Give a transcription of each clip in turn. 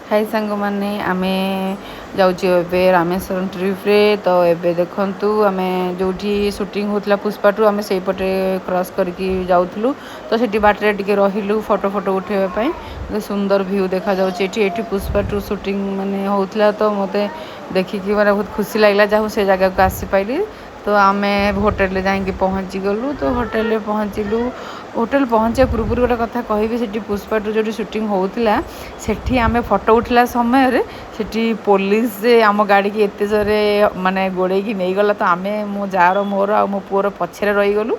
हाय सांग माने आमे जाऊँ एबे रामेश्वरम ट्रिप्रे तो एबे देखु आम जो शूटिंग होता पुष्पा टू आम से पटे क्रॉस करके जाऊँ तो से बाटर टे रही फोटो फोटो उठेबापी सुंदर व्यू देखा जाऊँगी पुष्पा टू शूटिंग माने होता तो मत देखिकी मैंने बहुत खुशी लगला जहाँ से जगह को आसीपाली तो आम होटेल जाकि पहुँची गलु तो होटेल पहुँचलु होटेल पहुँचा पूर्व गोटे कथा कहि से पुष्पा टू जो शूटिंग होता से आम फोटो उठला समय से पुलिस आम गाड़ी की एत जोरे माने गोड़े नहीं गला तो आम मो जार मोर आ मो पुअर पछे रहीगलु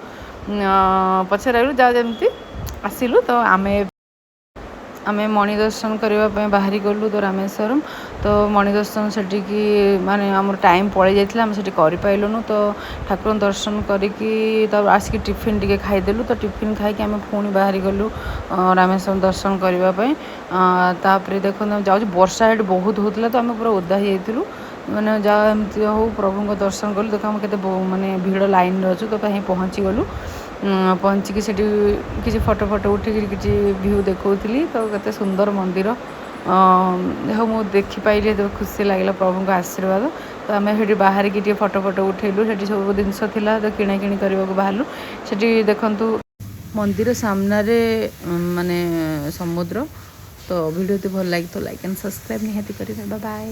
पछे रही जा जमी आसिलु तो आम मणि दर्शन करने बाहरी गलु तो रामेश्वरम तो मणि दर्शन से माने आम टाइम पड़ जाता आम से करूँ तो ठाकुर दर्शन करी आसिक टिफिन टे खाईदेलु तो टिफिन खाई आम पुणी बाहरी गलु रामेश्वरम दर्शन करने तापर देखो जाऊँ वर्षा हेठ बहुत होता तो आम पूरा ओदा हो मैंने जहाँ एमती हो प्रभु दर्शन कलु देखो आम के माने भीड़ लाइन अच्छु तो कहीं पहुँची गलु पहुँचिकी से किसी फोटो फोटो उठिकी किसी व्यू देखी तो केते सुंदर मंदिर देखो मुझे देखिपाइली तो खुशी लगे प्रभु आशीर्वाद तो आम से बाहर की फोटो फोटो उठेलु से सब जिनस तो किଣା किणी करने को बाहरलु से देखु मंदिर सामने माने समुद्र तो वीडियो भल लगे तो लाइक एंड सब्सक्राइब निहाती करें बाय बाय।